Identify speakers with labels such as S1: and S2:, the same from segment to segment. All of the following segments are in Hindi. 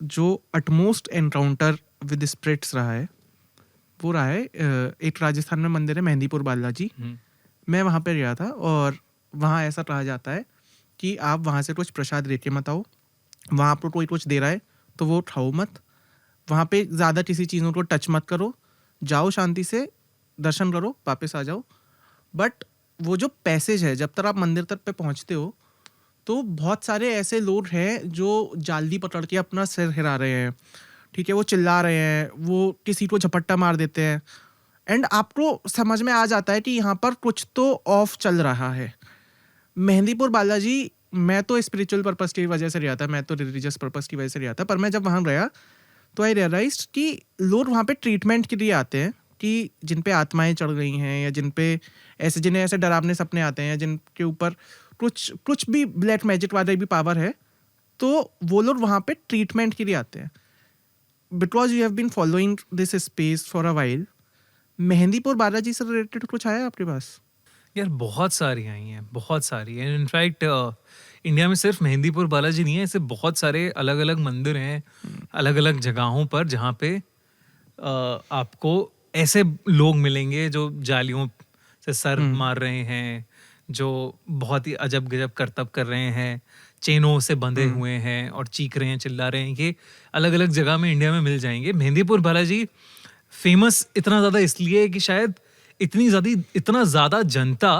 S1: जो अटमोस्ट एनकाउंटर विद स्पिरिट्स रहा है वो रहा है एक राजस्थान में मंदिर है मेहंदीपुर बालाजी। मैं वहाँ पे गया था और वहाँ ऐसा कहा जाता है कि आप वहाँ से कुछ प्रसाद लेके मत आओ, वहाँ आपको कोई कुछ दे रहा है तो वो खाओ मत, वहाँ पे ज़्यादा किसी चीज़ों को टच मत करो, जाओ शांति से दर्शन करो वापस आ जाओ। बट वो जो पैसेज है जब तक आप मंदिर तक पे पहुँचते हो तो बहुत सारे ऐसे लोग हैं जो जाल्दी पकड़ के अपना सिर हिला रहे हैं, ठीक है, वो चिल्ला रहे हैं, वो किसी को झपट्टा मार देते हैं एंड आपको समझ में आ जाता है कि यहाँ पर कुछ तो ऑफ चल रहा है। मेहंदीपुर बालाजी मैं तो स्पिरिचुअल पर्पस की वजह से गया था, मैं तो रिलीजियस पर्पस की वजह से गया था, पर मैं जब वहाँ गया तो आई रियलाइज कि लोग वहाँ पे ट्रीटमेंट के लिए आते हैं कि जिन पे आत्माएं चढ़ गई हैं या जिन पे ऐसे जिन्हें ऐसे डरावने सपने आते हैं, जिनके ऊपर कुछ भी ब्लैक मैजिक वाला भी पावर है, तो वो लोग वहाँ पे ट्रीटमेंट के लिए आते हैं। Because you have been following this space for a while, Mehandipur Balaji से रिलेटेड कुछ आया आपके पास?
S2: यार बहुत सारी आई हैं, बहुत सारी हैं। इनफैक्ट इंडिया में सिर्फ मेहंदीपुर बालाजी नहीं है, ऐसे बहुत सारे अलग अलग मंदिर हैं अलग अलग जगहों पर जहाँ पे आपको ऐसे लोग मिलेंगे जो जालियों से सर मार रहे हैं, जो बहुत ही अजब गजब करतब कर रहे हैं, चेनों से बंधे हुए हैं और चीख रहे हैं, चिल्ला रहे हैं। ये अलग अलग जगह में इंडिया में मिल जाएंगे। मेहंदीपुर बालाजी फेमस इतना ज़्यादा इसलिए है कि शायद इतना ज़्यादा जनता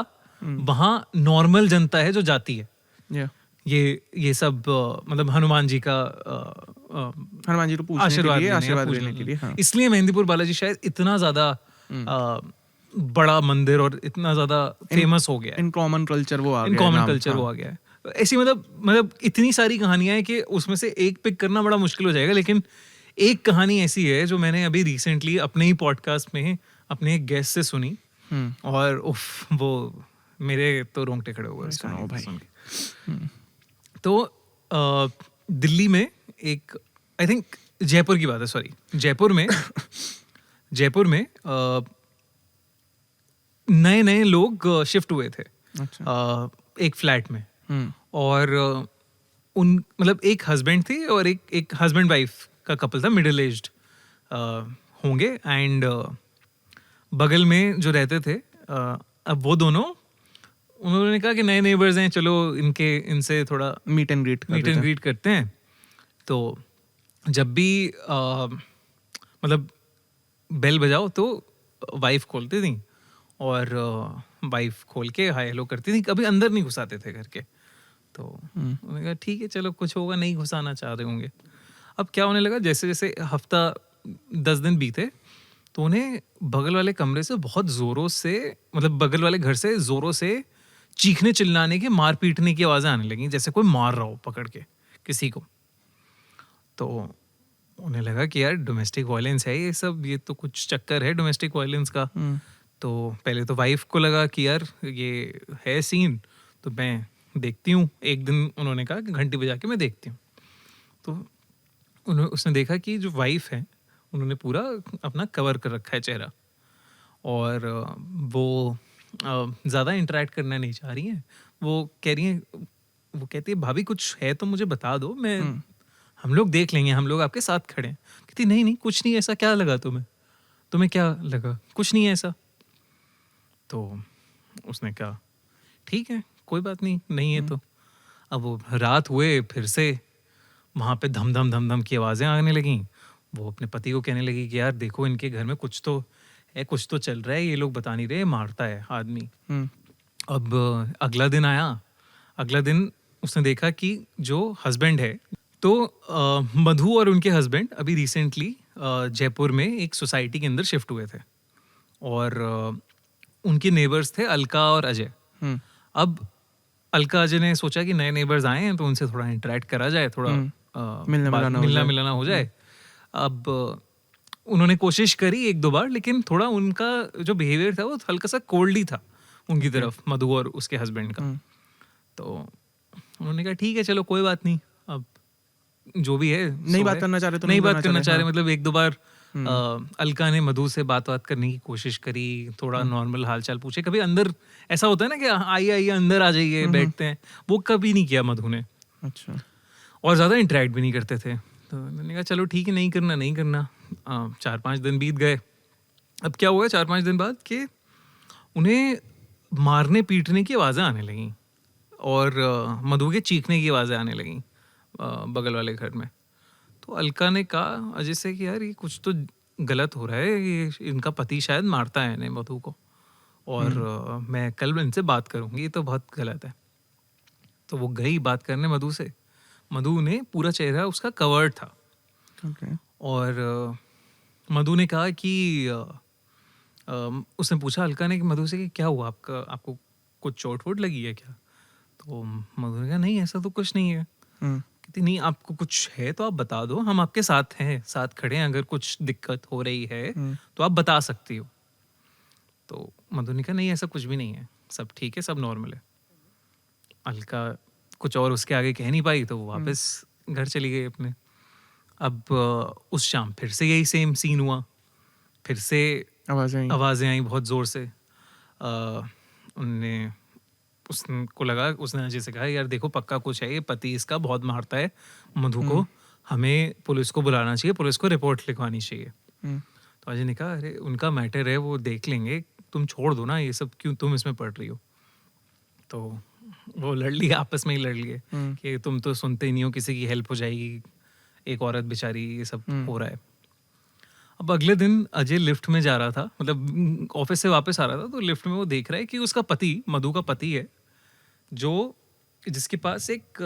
S2: वहाँ नॉर्मल जनता है जो जाती है।
S1: yeah.
S2: ये सब मतलब हनुमान जी का
S1: हनुमान जी को
S2: आशीर्वाद
S1: लेने के लिए हाँ.
S2: इसलिए मेहंदीपुर बालाजी शायद इतना ज़्यादा बड़ा मंदिर और इतना ज़्यादा फेमस हो गया है।
S1: इन कॉमन कल्चर वो आ
S2: गया है। ऐसी मतलब इतनी सारी कहानियां हैं कि उसमें से एक पिक करना बड़ा मुश्किल हो जाएगा, लेकिन एक कहानी ऐसी है जो मैंने अभी रिसेंटली अपने ही पॉडकास्ट में अपने एक गेस्ट से सुनी और उफ, वो मेरे तो रोंगटे खड़े हो गए उस कहानी को सुन के। तो दिल्ली में एक, आई थिंक जयपुर की बात है, सॉरी जयपुर में नए लोग शिफ्ट हुए थे।
S1: अच्छा.
S2: एक फ्लैट में और उन मतलब एक हस्बैंड थे और एक हस्बैंड वाइफ का कपल था, मिडिल एज्ड होंगे एंड बगल में जो रहते थे अब वो दोनों, उन्होंने कहा कि नए नेबर्स हैं, चलो इनसे थोड़ा मीट एंड ग्रीट करते हैं। तो जब भी मतलब बेल बजाओ तो वाइफ खोलती थी और वाइफ खोल के हाय हेलो करती थी, कभी अंदर नहीं घुसाते थे घर के। तो उन्होंने कहा ठीक है चलो कुछ होगा, नहीं घुसाना चाह रहे होंगे। अब क्या होने लगा, जैसे जैसे हफ्ता 10 दिन बीते तो उन्हें बगल वाले कमरे से बहुत ज़ोरों से, मतलब बगल वाले घर से ज़ोरों से चीखने चिल्लाने के, मार पीटने की आवाज़ें आने लगी, जैसे कोई मार रहा हो पकड़ के किसी को। तो उन्हें लगा कि यार डोमेस्टिक वायलेंस है ये सब, ये तो कुछ चक्कर है डोमेस्टिक वायलेंस का। तो पहले तो वाइफ को लगा कि यार ये है सीन, तो मैं देखती हूँ। एक दिन उन्होंने कहा कि घंटी बजा के मैं देखती हूँ। तो उसने देखा कि जो वाइफ है उन्होंने पूरा अपना कवर कर रखा है चेहरा और वो ज़्यादा इंटरेक्ट करना नहीं चाह रही हैं। वो कहती है भाभी कुछ है तो मुझे बता दो, मैं हम लोग देख लेंगे, हम लोग आपके साथ खड़े हैं। कहती नहीं कुछ नहीं ऐसा, क्या लगा तुम्हें क्या लगा, कुछ नहीं है ऐसा। तो उसने कहा ठीक है कोई बात नहीं है। तो अब वो रात हुए फिर से वहाँ पे धम धम की आवाज़ें आने लगी। वो अपने पति को कहने लगी कि यार देखो इनके घर में कुछ तो है, कुछ तो चल रहा है, ये लोग बता नहीं रहे, मारता है आदमी। अब अगला दिन आया, अगला दिन उसने देखा कि जो हस्बैंड है, तो मधु और उनके हस्बैंड अभी रिसेंटली जयपुर में एक सोसाइटी के अंदर शिफ्ट हुए थे और उनके नेबर्स थे अलका और अजय। अब अलका अजय ने सोचा कि नए नेबर्स आए हैं तो उनसे थोड़ा इंटरेक्ट करा जाए, थोड़ा मिलना मिलाना हो जाए। अब उन्होंने कोशिश करी 1-2 बार, लेकिन थोड़ा उनका जो बिहेवियर था वो हल्का सा कोल्ड था उनकी तरफ, मधु और उसके हस्बैंड का। तो उन्होंने कहा ठीक है चलो कोई बात नहीं, अब जो भी है
S1: नहीं बात करना चाह रहे तो
S2: नहीं बात करना चाह रहे। मतलब 1-2 बार अलका ने मधु से बात करने की कोशिश करी, थोड़ा नॉर्मल हालचाल पूछे, कभी अंदर ऐसा होता है ना कि आइए अंदर आ जाइए बैठते हैं, वो कभी नहीं किया मधु ने।
S1: अच्छा।
S2: और ज़्यादा इंटरेक्ट भी नहीं करते थे। तो मैंने कहा चलो ठीक है, नहीं करना नहीं करना। 4-5 दिन बीत गए। अब क्या हुआ 4-5 दिन बाद कि उन्हें मारने पीटने की आवाज़ें आने लगीं और मधु के चीखने की आवाज़ें आने लगीं बगल वाले घर में। तो अलका ने कहा अजय से कि यार ये कुछ तो गलत हो रहा है, ये इनका पति शायद मारता है इन्हें, मधु को, और मैं कल इनसे बात करूँगी, ये तो बहुत गलत है। तो वो गई बात करने मधु से। मधु ने पूरा चेहरा उसका कवर्ड था।
S1: Okay.
S2: और मधु ने कहा कि उसने पूछा अलका ने कि मधु से कि क्या हुआ आपका, आपको कुछ चोट वोट लगी है क्या? तो मधु ने कहा नहीं ऐसा तो कुछ नहीं है। कहती नहीं आपको कुछ है तो आप बता दो, हम आपके साथ हैं, साथ खड़े हैं, अगर कुछ दिक्कत हो रही है तो आप बता सकती हो। तो मधु ने कहा नहीं ऐसा कुछ भी नहीं है, सब ठीक है, सब नॉर्मल है। अलका कुछ और उसके आगे कह नहीं पाई तो वो वापस घर चली गई अपने। अब उस शाम फिर से यही सेम सीन हुआ, फिर से आवाज़ें आई बहुत ज़ोर से। उनने उसको लगा, उसने अजय से कहा यार देखो पक्का कुछ है, ये पति इसका बहुत मारता है मधु को, हमें पुलिस को बुलाना चाहिए, पुलिस को रिपोर्ट लिखवानी चाहिए। तो अजय ने कहा अरे उनका मैटर है, वो देख लेंगे, तुम छोड़ दो ना ये सब, क्यों तुम इसमें पड़ रही हो। तो वो लड़ लिए, आपस में ही लड़ लिए कि तुम तो सुनते ही नहीं हो, किसी की हेल्प हो जाएगी, एक औरत बेचारी, ये सब हो रहा है। अब अगले दिन अजय लिफ्ट में जा रहा था, मतलब ऑफिस से वापस आ रहा था, तो लिफ्ट में वो देख रहा है कि उसका पति, मधु का पति है, जो जिसके पास एक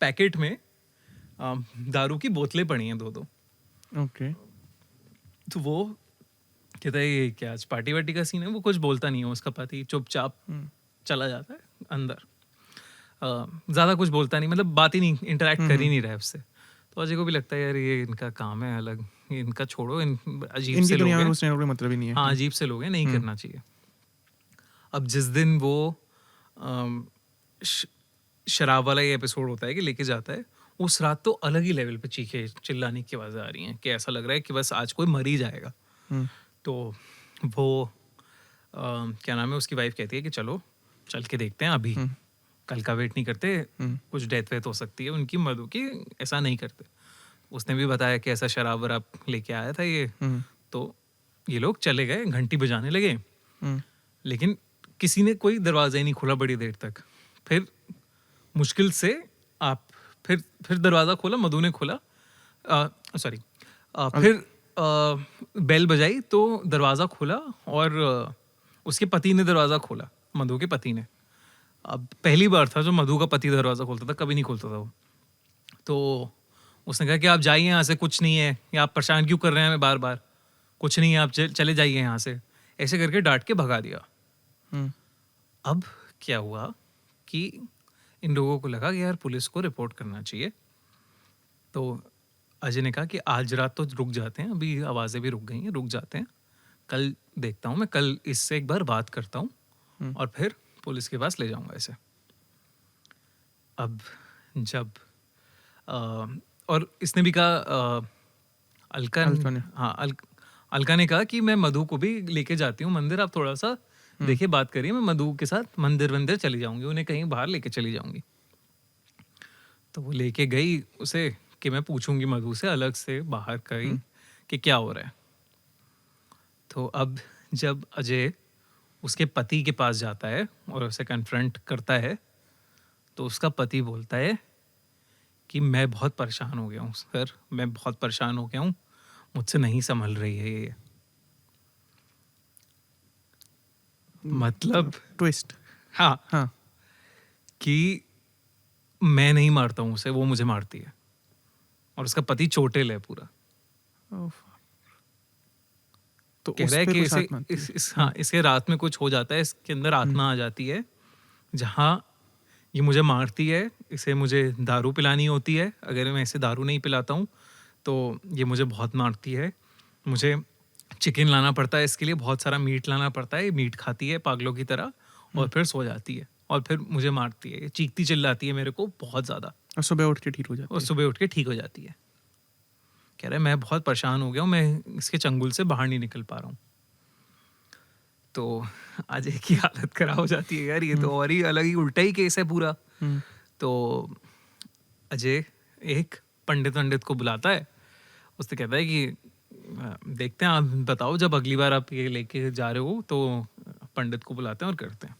S2: पैकेट में दारू की बोतलें पड़ी हैं 2-2।
S1: ओके।
S2: तो वो कहता है ये क्या आज पार्टी वार्टी का सीन है? वो कुछ बोलता नहीं है उसका पति, चुपचाप चला जाता है अंदर, ज़्यादा कुछ बोलता नहीं, मतलब बात ही नहीं, इंटरेक्ट कर ही नहीं रहा है उससे। तो अजय को भी लगता है यार ये इनका काम है अलग, इनका छोड़ो, अजीब से लोग हैं,
S1: मतलब ही नहीं है।
S2: हाँ अजीब से लोग हैं, नहीं करना चाहिए। अब जिस दिन वो शराब वाला ये एपिसोड होता है कि लेके जाता है, उस रात तो अलग ही लेवल पे चीखे चिल्लाने की आवाज़ें आ रही हैं कि ऐसा लग रहा है कि बस आज कोई मर ही जाएगा। तो वो क्या नाम है, उसकी वाइफ कहती है कि चलो चल के देखते हैं, अभी कल का वेट नहीं करते, कुछ डेथ वेथ हो सकती है उनकी, मधु की, ऐसा नहीं करते। उसने भी बताया कि ऐसा शराब वराब लेके आया था ये। तो ये लोग चले गए, घंटी बजाने लगे, लेकिन किसी ने कोई दरवाजा ही नहीं खोला बड़ी देर तक। फिर मुश्किल से फिर दरवाज़ा खोला, मधु ने खोला, फिर बेल बजाई तो दरवाज़ा खोला, और उसके पति ने दरवाज़ा खोला, मधु के पति ने। अब पहली बार था जो मधु का पति दरवाज़ा खोलता था, कभी नहीं खोलता था वो। तो उसने कहा कि आप जाइए यहाँ से, कुछ नहीं है, या आप परेशान क्यों कर रहे हैं हमें बार बार, कुछ नहीं है, आप चले जाइए यहाँ से, ऐसे करके डांट के भगा दिया। अब क्या हुआ कि इन लोगों को लगा कि यार पुलिस को रिपोर्ट करना चाहिए। तो अजय ने कहा कि आज रात तो रुक जाते हैं, अभी आवाज़ें भी रुक गई हैं, रुक जाते हैं, कल देखता हूँ मैं, कल इससे एक बार बात करता हूँ और फिर पुलिस के पास ले जाऊँगा इसे। अब जब और इसने भी कहा अलका ने कहा कि मैं मधु को भी लेके जाती हूँ मंदिर, आप थोड़ा सा देखिए बात करिए, मैं मधु के साथ मंदिर चली जाऊंगी, उन्हें कहीं बाहर लेके चली जाऊंगी। तो वो लेके गई उसे कि मैं पूछूंगी मधु से अलग से बाहर कहीं कि क्या हो रहा है। तो अब जब अजय उसके पति के पास जाता है और उसे कन्फ्रंट करता है, तो उसका पति बोलता है कि मैं बहुत परेशान हो गया हूँ सर, मैं बहुत परेशान हो गया हूँ, मुझसे नहीं संभल रही है ये। मतलब
S1: ट्विस्ट।
S2: हाँ कि मैं नहीं मारता हूँ उसे, वो मुझे मारती है, और उसका पति चोटिल है पूरा। तो कह रहा है कि इसके रात में कुछ हो जाता है, इसके अंदर आत्मा आ जाती है, जहाँ ये मुझे मारती है, इसे मुझे दारू पिलानी होती है, अगर मैं इसे दारू नहीं पिलाता हूँ तो ये मुझे बहुत मारती है, मुझे चिकन लाना पड़ता है इसके लिए, बहुत सारा मीट लाना पड़ता है, मीट खाती है पागलों की तरह, और फिर सो जाती है, और फिर मुझे मारती है, चीखती चिल्लाती है मेरे को बहुत ज़्यादा,
S1: और सुबह उठ के ठीक हो जाती है। कह रहा है मैं बहुत परेशान हो गया हूँ, मैं इसके चंगुल से बाहर नहीं निकल पा रहा हूँ। तो अजय की हालत खराब हो जाती है यार, ये तो और ही अलग ही उल्टा ही केस है पूरा। तो अजय एक
S2: पंडित को बुलाता है, उससे कहता है कि देखते हैं, आप बताओ जब अगली बार आप ये लेके जा रहे हो, तो पंडित को बुलाते हैं और करते हैं।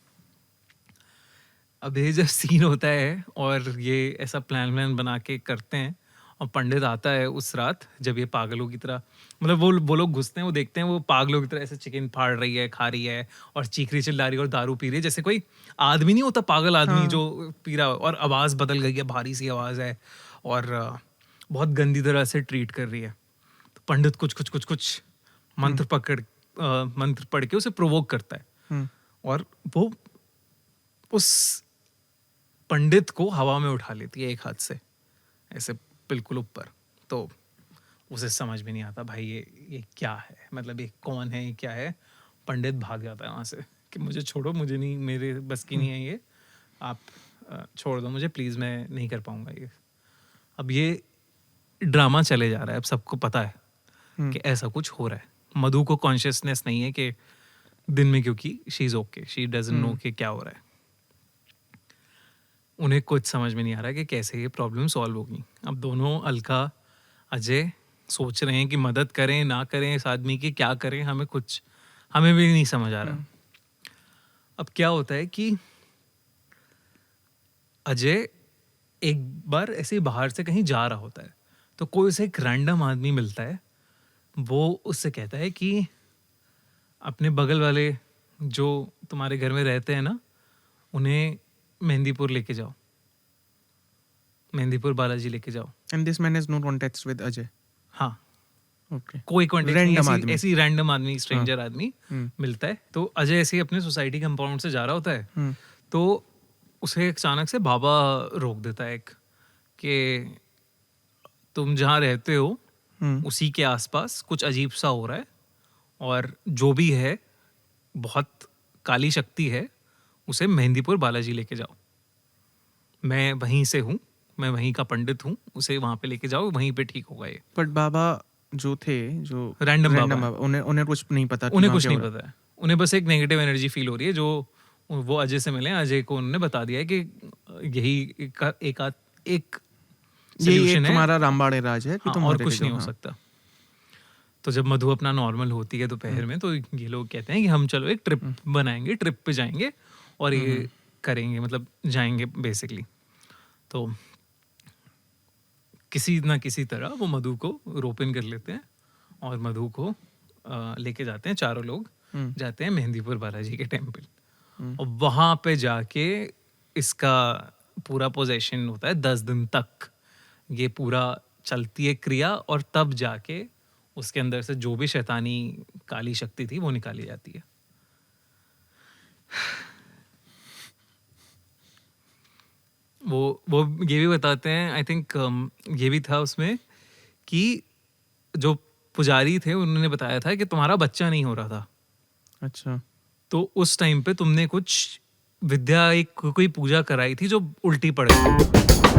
S2: अब ये जब सीन होता है और ये ऐसा प्लान बना के करते हैं, और पंडित आता है उस रात जब ये पागलों की तरह, मतलब वो लोग घुसते हैं, वो देखते हैं वो पागलों की तरह ऐसे चिकन फाड़ रही है, खा रही है और चीख रही चिल्ला रही है और दारू पी रही है, जैसे कोई आदमी नहीं होता पागल आदमी जो पी रहा, और आवाज़ बदल गई है, भारी सी आवाज़ है और बहुत गंदी तरह से ट्रीट कर रही है। तो पंडित कुछ मंत्र पढ़ के उसे प्रोवोक करता है, और वो उस पंडित को हवा में उठा लेती है एक हाथ से ऐसे बिल्कुल ऊपर। तो उसे समझ में नहीं आता भाई ये क्या है, मतलब ये कौन है, ये क्या है। पंडित भाग जाता है वहाँ से कि मुझे छोड़ो, मुझे नहीं, मेरे बस की नहीं है ये, आप छोड़ दो मुझे प्लीज़, मैं नहीं कर पाऊँगा ये। अब ये ड्रामा चले जा रहा है, अब सबको पता है कि ऐसा कुछ हो रहा है। मधु को कॉन्शियसनेस नहीं है कि दिन में, क्योंकि she is okay, she doesn't know कि क्या हो रहा है। उन्हें कुछ समझ में नहीं आ रहा है कि कैसे ये प्रॉब्लम सॉल्व होगी। अब दोनों अलका अजय सोच रहे हैं कि मदद करें ना करें इस आदमी की, क्या करें, हमें भी नहीं समझ आ रहा। अब क्या होता है कि अजय एक बार ऐसे बाहर से कहीं जा रहा होता है, तो कोई उसे एक रैंडम आदमी मिलता है, वो उससे कहता है कि अपने बगल वाले जो तुम्हारे घर में रहते हैं ना, उन्हें मेहंदीपुर लेके जाओ, मेहंदीपुर बालाजी लेके जाओ।
S1: And this man has no contacts with Ajay.
S2: हाँ,
S1: Okay.
S2: कोई कॉन्टेक्ट
S1: Random
S2: नहीं,
S1: आदमी।
S2: ऐसी रैंडम आदमी, स्ट्रेंजर आदमी मिलता है। तो अजय ऐसे ही अपने सोसाइटी कंपाउंड से जा रहा होता है, तो उसे अचानक से बाबा रोक देता है कि तुम जहाँ रहते हो उसी के आसपास कुछ अजीब सा हो रहा है, और जो भी है बहुत काली शक्ति है, उसे मेहंदीपुर बालाजी लेके जाओ। मैं वहीं से हूँ, मैं वहीं का पंडित हूँ, उसे वहाँ पे लेके जाओ, वहीं पे ठीक होगा ये।
S1: But बाबा जो थे, जो
S2: रैंडम
S1: random
S2: बाबा,
S1: बाबा, उन्हें कुछ नहीं पता कि
S2: उन्हें
S1: वहाँ
S2: कुछ
S1: क्या
S2: नहीं
S1: हो रहा
S2: पता है। उन्हें बस एक नेगेटिव एनर्जी फील हो रही है, जो वो अजय से मिले, अजय को उन्होंने बता दिया है कि यही एक
S1: है। यही एक
S2: solution है,
S1: तुम्हारा रामबाण राज है कि
S2: हाँ,
S1: तुम
S2: और
S1: हमारे
S2: कुछ
S1: ले
S2: नहीं
S1: जाओ,
S2: हो
S1: हाँ।
S2: सकता। तो जब मधु अपना नॉर्मल होती है दोपहर में, तो ये लोग कहते हैं कि हम चलो एक ट्रिप बनाएंगे, ट्रिप पे जाएंगे और ये करेंगे, मतलब जाएंगे बेसिकली। तो किसी ना किसी तरह वो मधु को रोप इन कर लेते हैं और मधु को लेके जाते हैं, चारों लोग जाते हैं मेहंदीपुर बालाजी के टेम्पल, और वहाँ पे जाके इसका पूरा पोजेशन होता है 10 दिन तक, ये पूरा चलती है क्रिया, और तब जाके उसके अंदर से जो भी शैतानी काली शक्ति थी वो निकाली जाती है। वो ये भी बताते हैं, आई थिंक ये भी था उसमें, कि जो पुजारी थे उन्होंने बताया था कि तुम्हारा बच्चा नहीं हो रहा था,
S1: अच्छा।
S2: तो उस टाइम पे तुमने कुछ विद्या, एक कोई पूजा कराई थी जो उल्टी पड़ गई।